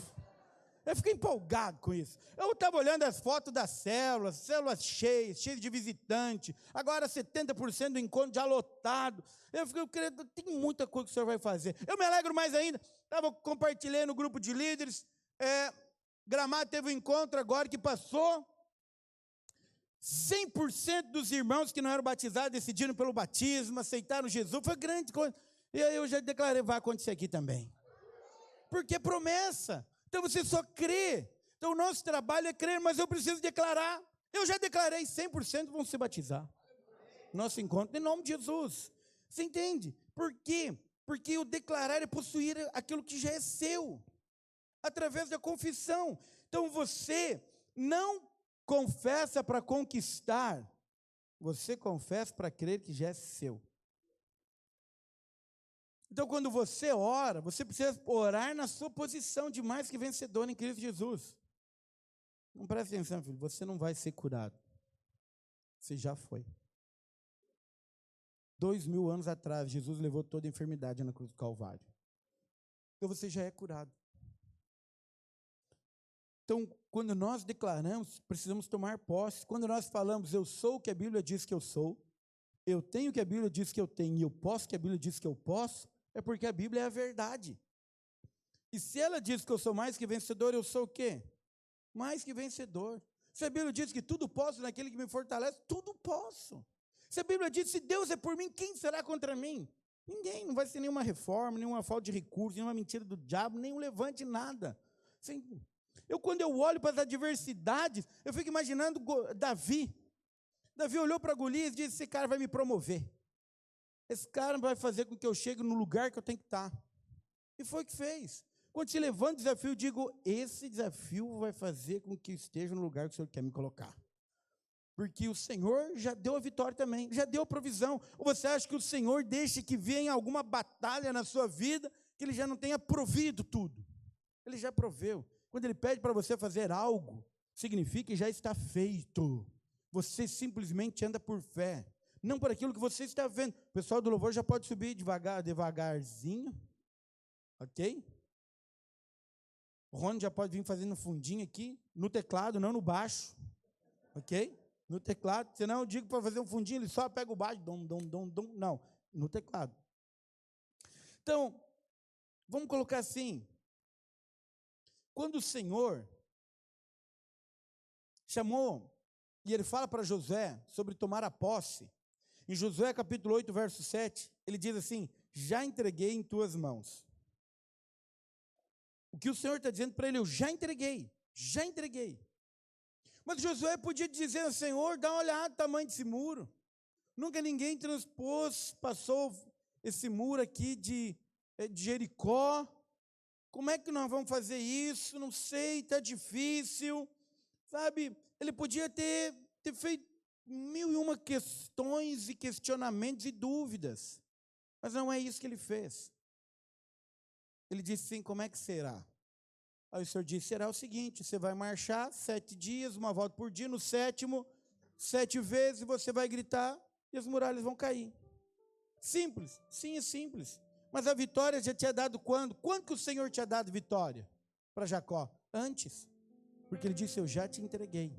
Eu fiquei empolgado com isso. Eu estava olhando as fotos das células cheias de visitante. Agora 70% do encontro já lotado. Eu fiquei querendo, tem muita coisa que o senhor vai fazer. Eu me alegro mais ainda. Estava compartilhando no grupo de líderes. Gramado teve um encontro agora que passou. 100% dos irmãos que não eram batizados decidiram pelo batismo, aceitaram Jesus. Foi grande coisa. E aí eu já declarei, vai acontecer aqui também. Porque é promessa. Então você só crê. Então o nosso trabalho é crer, mas eu preciso declarar. Eu já declarei, 100% vão se batizar. Nosso encontro, em nome de Jesus. Você entende? Por quê? Porque o declarar é possuir aquilo que já é seu. Através da confissão. Então você não confessa para conquistar. Você confessa para crer que já é seu. Então, quando você ora, você precisa orar na sua posição de mais que vencedor em Cristo Jesus. Não preste atenção, filho, você não vai ser curado. Você já foi. 2000 anos atrás, Jesus levou toda a enfermidade na cruz do Calvário. Então, você já é curado. Então, quando nós declaramos, precisamos tomar posse. Quando nós falamos, eu sou o que a Bíblia diz que eu sou, eu tenho o que a Bíblia diz que eu tenho, e eu posso o que a Bíblia diz que eu posso, é porque a Bíblia é a verdade. E se ela diz que eu sou mais que vencedor, eu sou o quê? Mais que vencedor. Se a Bíblia diz que tudo posso naquele que me fortalece, tudo posso. Se a Bíblia diz, se Deus é por mim, quem será contra mim? Ninguém, não vai ser nenhuma reforma, nenhuma falta de recurso, nenhuma mentira do diabo, nenhum levante, nada. Sim. Quando eu olho para as adversidades, eu fico imaginando Davi. Davi olhou para Golias e disse, esse cara vai me promover. Esse cara vai fazer com que eu chegue no lugar que eu tenho que estar. E foi o que fez. Quando se levanta o desafio, eu digo, esse desafio vai fazer com que eu esteja no lugar que o Senhor quer me colocar. Porque o Senhor já deu a vitória também, já deu a provisão. Ou você acha que o Senhor deixa que venha alguma batalha na sua vida, que Ele já não tenha provido tudo? Ele já proveu. Quando Ele pede para você fazer algo, significa que já está feito. Você simplesmente anda por fé, não por aquilo que você está vendo. O pessoal do louvor já pode subir devagarzinho, ok? O Rony já pode vir fazendo um fundinho aqui, no teclado, não no baixo, ok? No teclado, senão eu digo para fazer um fundinho, ele só pega o baixo, não, no teclado. Então, vamos colocar assim, quando o Senhor chamou, e ele fala para Josué sobre tomar a posse, em Josué capítulo 8, verso 7, ele diz assim, já entreguei em tuas mãos. O que o Senhor está dizendo para ele, eu já entreguei. Mas Josué podia dizer ao Senhor, dá uma olhada no tamanho desse muro. Nunca ninguém passou esse muro aqui de Jericó. Como é que nós vamos fazer isso? Não sei, está difícil. Sabe, ele podia ter feito 1001 questões e questionamentos e dúvidas. Mas não é isso que ele fez. Ele disse assim, como é que será? Aí o Senhor disse, será o seguinte, você vai marchar 7 dias, uma volta por dia, no 7º, 7 vezes, você vai gritar e as muralhas vão cair. Simples, sim, é simples. Mas a vitória já tinha dado quando? Quando que o Senhor tinha dado vitória para Jacó? Antes. Porque ele disse, eu já te entreguei.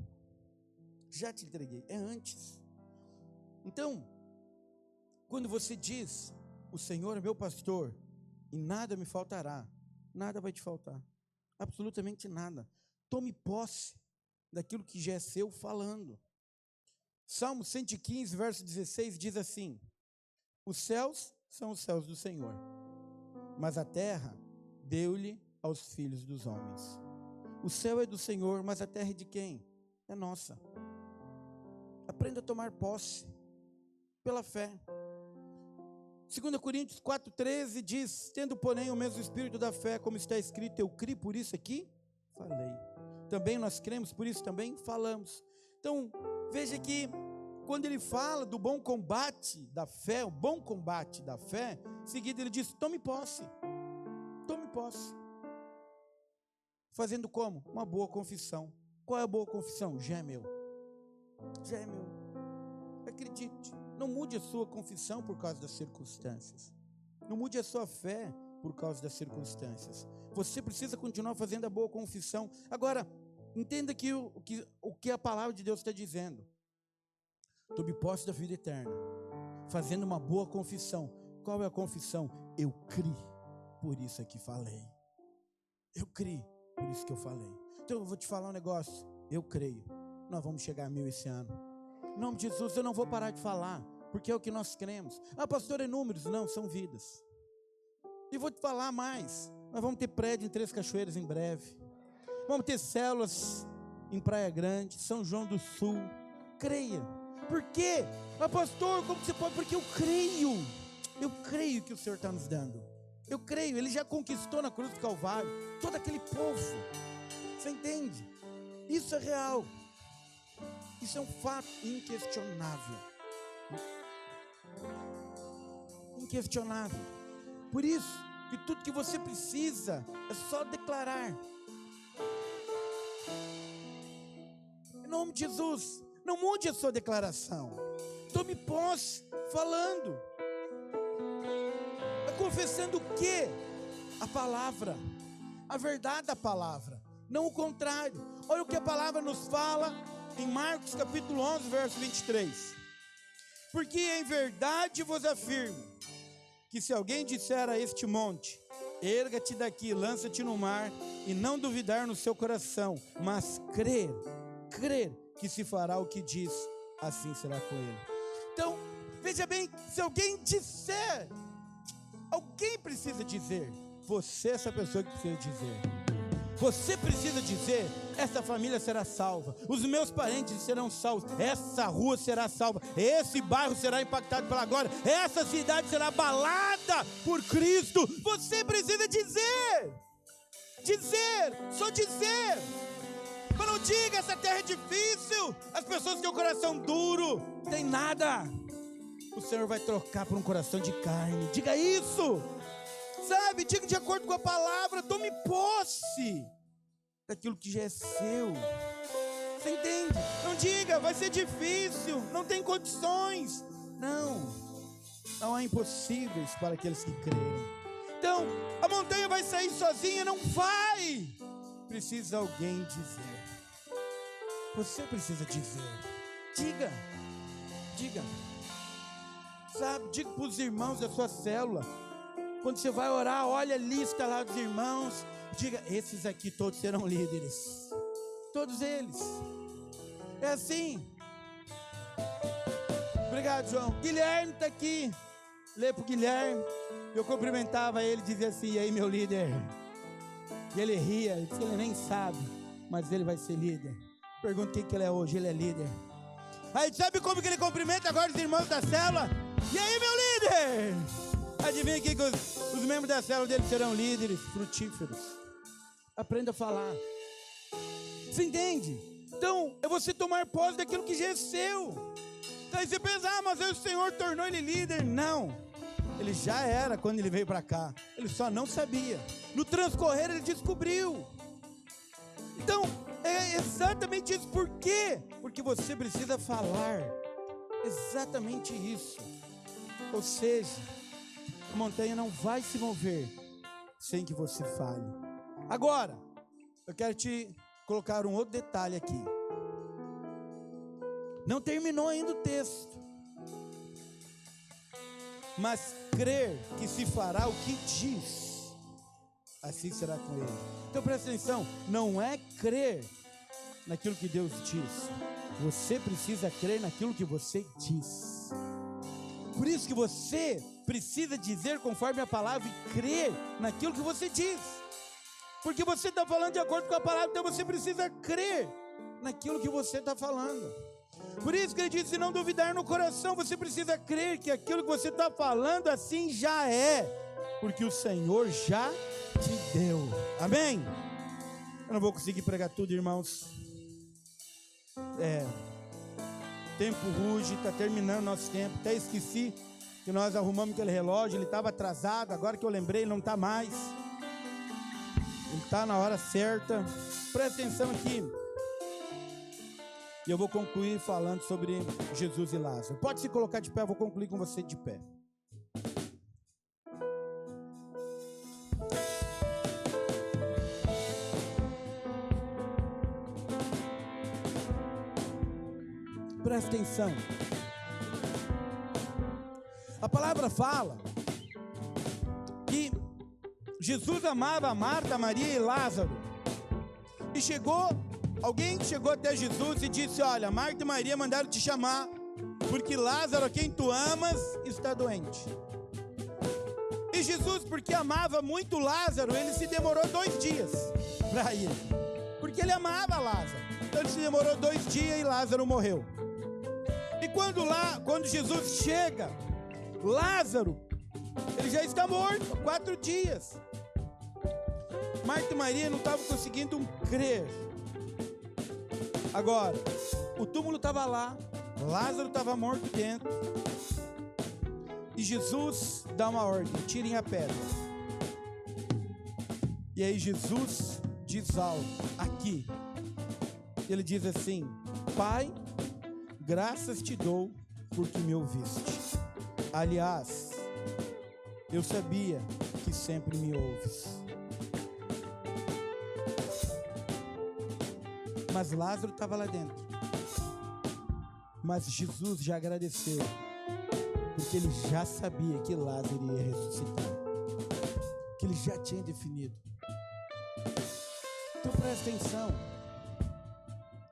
É antes. Então, quando você diz, o Senhor é meu pastor, e nada me faltará, nada vai te faltar, absolutamente nada. Tome posse daquilo que já é seu falando. Salmo 115, verso 16 diz assim, os céus são os céus do Senhor, mas a terra deu-lhe aos filhos dos homens. O céu é do Senhor, mas a terra é de quem? É nossa. Aprenda a tomar posse pela fé. 2 Coríntios 4,13 diz, tendo porém o mesmo espírito da fé, como está escrito, eu criei, por isso aqui falei. Também nós cremos, por isso também falamos. Então, veja que quando ele fala do bom combate da fé, o bom combate da fé, em seguida ele diz, tome posse. Fazendo como? Uma boa confissão. Qual é a boa confissão? Já é meu. Acredite. Não mude a sua confissão por causa das circunstâncias. Não mude a sua fé por causa das circunstâncias. Você precisa continuar fazendo a boa confissão. Agora, entenda que o que a palavra de Deus está dizendo. Tome posse da vida eterna. Fazendo uma boa confissão. Qual é a confissão? Eu criei, por isso é que falei. Eu criei, por isso que eu falei. Então eu vou te falar um negócio. Eu creio. Nós vamos chegar a 1000 esse ano. Em nome de Jesus, eu não vou parar de falar, porque é o que nós cremos. Ah, pastor, é números? Não, são vidas. E vou te falar mais. Nós vamos ter prédio em Três Cachoeiras em breve. Vamos ter células em Praia Grande, São João do Sul. Creia. Por quê? Ah, pastor, como você pode? Porque eu creio. Eu creio que o Senhor está nos dando. Eu creio, Ele já conquistou na cruz do Calvário todo aquele povo. Você entende? Isso é real. Isso é um fato inquestionável. Inquestionável. Por isso, que tudo que você precisa é só declarar. Em nome de Jesus, não mude a sua declaração. Tome posse, falando. Confessando o quê? A palavra. A verdade da palavra. Não o contrário. Olha o que a palavra nos fala em Marcos capítulo 11, verso 23. Porque em verdade vos afirmo, que se alguém disser a este monte, erga-te daqui, lança-te no mar, e não duvidar no seu coração, mas crer que se fará o que diz, assim será com ele. Então, veja bem, se alguém disser, alguém precisa dizer, você é essa pessoa que precisa dizer. Você precisa dizer, essa família será salva, os meus parentes serão salvos, essa rua será salva, esse bairro será impactado pela glória, essa cidade será abalada por Cristo. Você precisa dizer, só dizer. Mas não diga, essa terra é difícil, as pessoas têm um coração duro, não tem nada. O Senhor vai trocar por um coração de carne. Diga isso, sabe? Diga de acordo com a palavra. Tome posse daquilo que já é seu. Você entende? Não diga, vai ser difícil, não tem condições. Não há impossíveis para aqueles que crerem. Então, a montanha vai sair sozinha? Não vai. Precisa alguém dizer. Você precisa dizer. Diga. Sabe, diga para os irmãos da sua célula. Quando você vai orar, olha a lista lá dos irmãos. Diga, esses aqui todos serão líderes. Todos eles. É assim. Obrigado, João. Guilherme está aqui. Lê para o Guilherme. Eu cumprimentava ele e dizia assim, e aí, meu líder? E ele ria, ele disse que ele nem sabe, mas ele vai ser líder. Pergunta o que ele é hoje, ele é líder. Aí sabe como que ele cumprimenta agora os irmãos da célula? E aí, meu líder? Adivinha aqui que os membros da célula dele serão líderes frutíferos. Aprenda a falar. Você entende? Então, é você tomar posse daquilo que já é seu. Aí você pensa, mas aí o Senhor tornou ele líder. Não, ele já era quando ele veio para cá. Ele só não sabia. No transcorrer ele descobriu. Então, é exatamente isso. Por quê? Porque você precisa falar. Exatamente isso. Ou seja, a montanha não vai se mover sem que você fale. Agora, eu quero te colocar um outro detalhe aqui. Não terminou ainda o texto. Mas crer que se fará o que diz, assim será com ele. Então presta atenção, não é crer naquilo que Deus diz. Você precisa crer naquilo que você diz. Por isso que você precisa dizer conforme a palavra e crer naquilo que você diz. Porque você está falando de acordo com a palavra, então você precisa crer naquilo que você está falando. Por isso que ele diz, se não duvidar no coração, você precisa crer que aquilo que você está falando assim já é, porque o Senhor já te deu. Amém? Eu não vou conseguir pregar tudo, irmãos. Tempo ruge, está terminando nosso tempo. Até esqueci que nós arrumamos aquele relógio, ele estava atrasado, agora que eu lembrei, ele não está mais. Ele está na hora certa. Presta atenção aqui. E eu vou concluir falando sobre Jesus e Lázaro. Pode se colocar de pé, eu vou concluir com você de pé. Presta atenção. A palavra fala que Jesus amava a Marta, Maria e Lázaro. E alguém chegou até Jesus e disse, olha, Marta e Maria mandaram te chamar, porque Lázaro, a quem tu amas, está doente. E Jesus, porque amava muito Lázaro, ele se demorou 2 dias para ir. Porque ele amava Lázaro. Então ele se demorou 2 dias e Lázaro morreu. E quando Jesus chega, Lázaro, ele já está morto há 4 dias. Marta e Maria não estavam conseguindo crer. Agora, o túmulo estava lá, Lázaro estava morto dentro. E Jesus dá uma ordem, tirem a pedra. E aí Jesus diz algo aqui. Ele diz assim, Pai, graças te dou porque me ouviste. Aliás, eu sabia que sempre me ouves. Mas Lázaro estava lá dentro. Mas Jesus já agradeceu, porque ele já sabia que Lázaro ia ressuscitar, que ele já tinha definido. Então presta atenção.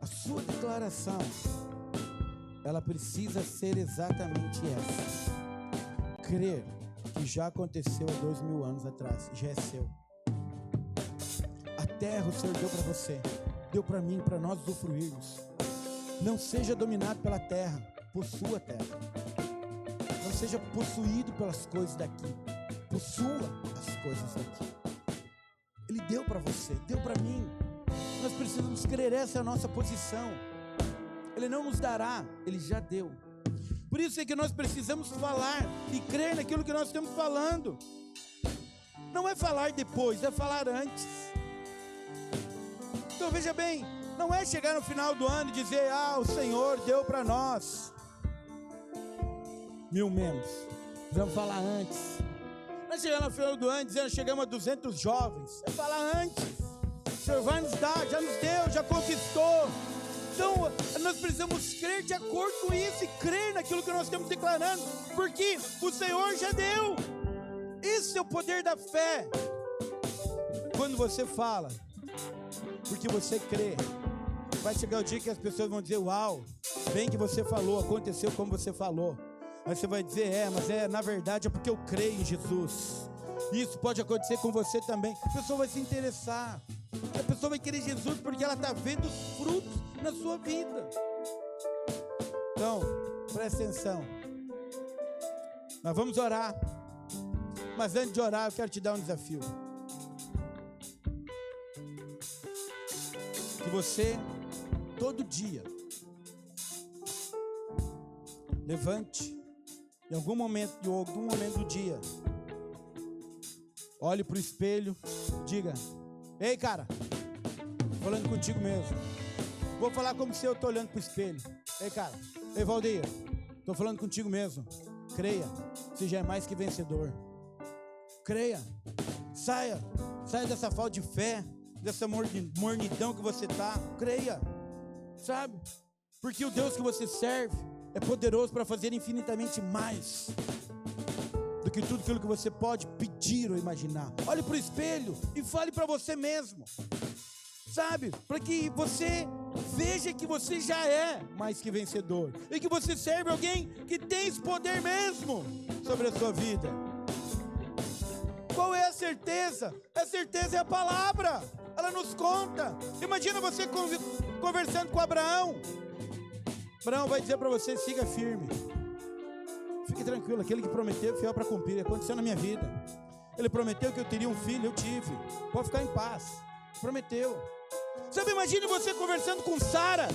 A sua declaração, ela precisa ser exatamente essa. Crer que já aconteceu há 2000 anos atrás, já é seu. A terra o Senhor deu para você, deu para mim, para nós usufruirmos. Não seja dominado pela terra, possua a terra. Não seja possuído pelas coisas daqui, possua as coisas daqui. Ele deu para você, deu para mim. Nós precisamos crer, essa é a nossa posição. Ele não nos dará, ele já deu. Por isso é que nós precisamos falar e crer naquilo que nós estamos falando. Não é falar depois, é falar antes. Então veja bem, Não é chegar no final do ano e dizer: o Senhor deu para nós 1000 membros. Vamos falar antes. Não é chegar no final do ano dizendo: chegamos a 200 jovens. É falar antes. O Senhor vai nos dar, já nos deu, já conquistou. Então, nós precisamos crer de acordo com isso e crer naquilo que nós estamos declarando, porque o Senhor já deu. Esse é o poder da fé. Quando você fala, porque você crê, vai chegar o dia que as pessoas vão dizer: uau, bem que você falou, aconteceu como você falou. Aí você vai dizer: mas na verdade é porque eu creio em Jesus. Isso pode acontecer com você também. A pessoa vai se interessar. A pessoa vai querer Jesus porque ela está vendo os frutos na sua vida. Então, presta atenção. Nós vamos orar. Mas antes de orar, eu quero te dar um desafio. Que você, todo dia, levante, em algum momento do dia, olhe para o espelho e diga: ei, cara, tô falando contigo mesmo. Vou falar como se eu estou olhando para o espelho. Ei, cara, ei, Valdir, estou falando contigo mesmo. Creia, você já é mais que vencedor. Creia, saia dessa falta de fé, dessa mornidão que você está. Creia, sabe? Porque o Deus que você serve é poderoso para fazer infinitamente mais do que tudo aquilo que você pode pedir ou imaginar. Olhe para o espelho e fale para você mesmo, sabe? Para que você veja que você já é mais que vencedor e que você serve alguém que tem esse poder mesmo sobre a sua vida. Qual é a certeza? A certeza é a palavra. Ela nos conta. Imagina você conversando com Abraão. Abraão vai dizer para você: siga firme. Fique tranquilo, aquele que prometeu é fiel para cumprir. Aconteceu na minha vida. Ele prometeu que eu teria um filho, eu tive. Pode ficar em paz. Prometeu. Sabe, imagine você conversando com Sara.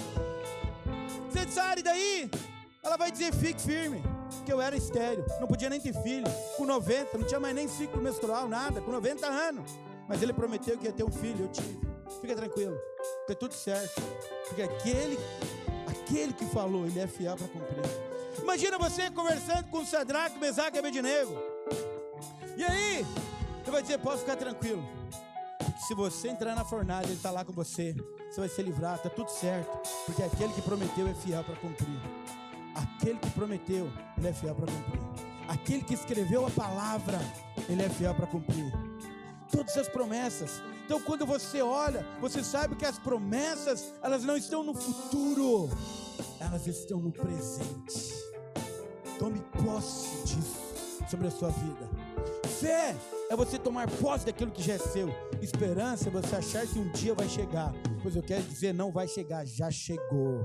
Você diz: Sara, e daí? Ela vai dizer: fique firme. Que eu era estéril, não podia nem ter filho. Com 90, não tinha mais nem ciclo menstrual, nada. Com 90 anos. Mas ele prometeu que ia ter um filho, eu tive. Fica tranquilo, fica tudo certo. Porque aquele que falou, ele é fiel para cumprir. Imagina você conversando com Sadraque, Mesaque e Abednego. E aí, ele vai dizer: pode ficar tranquilo, porque se você entrar na fornalha, ele está lá com você. Você vai ser livrado, está tudo certo. Porque aquele que prometeu é fiel para cumprir. Aquele que prometeu, ele é fiel para cumprir. Aquele que escreveu a palavra, ele é fiel para cumprir. Todas as promessas. Então, quando você olha, você sabe que as promessas, elas não estão no futuro, elas estão no presente. Tome posse disso sobre a sua vida. Fé é você tomar posse daquilo que já é seu. Esperança é você achar que um dia vai chegar. Pois eu quero dizer: não vai chegar, já chegou.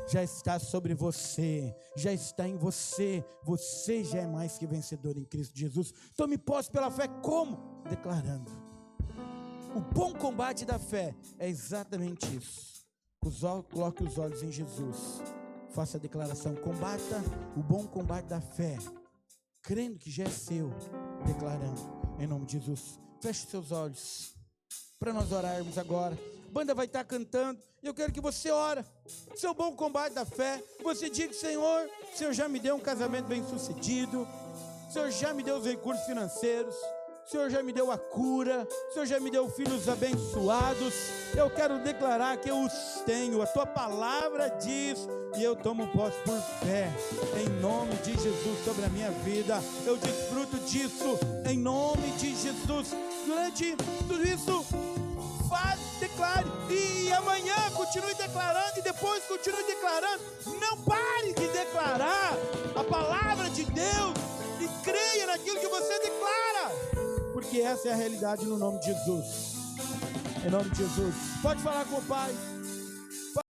Já está sobre você, já está em você. Você já é mais que vencedor em Cristo Jesus. Tome posse pela fé. Como? Declarando. O bom combate da fé é exatamente isso. Coloque os olhos em Jesus. Faça a declaração. Combata o bom combate da fé, crendo que já é seu. Declarando em nome de Jesus. Feche seus olhos para nós orarmos agora. A banda vai estar cantando e eu quero que você ore. Seu bom combate da fé. Você diga: Senhor, o Senhor já me deu um casamento bem sucedido. O Senhor já me deu os recursos financeiros. O Senhor já me deu a cura. O Senhor já me deu filhos abençoados. Eu quero declarar que eu os tenho. A tua palavra diz, e eu tomo posse por fé, em nome de Jesus, sobre a minha vida. Eu desfruto disso em nome de Jesus. Durante tudo isso, declare, e amanhã continue declarando, e depois continue declarando. Não pare de declarar a palavra de Deus e creia naquilo que você declara, porque essa é a realidade no nome de Jesus. Em nome de Jesus. Pode falar com o Pai.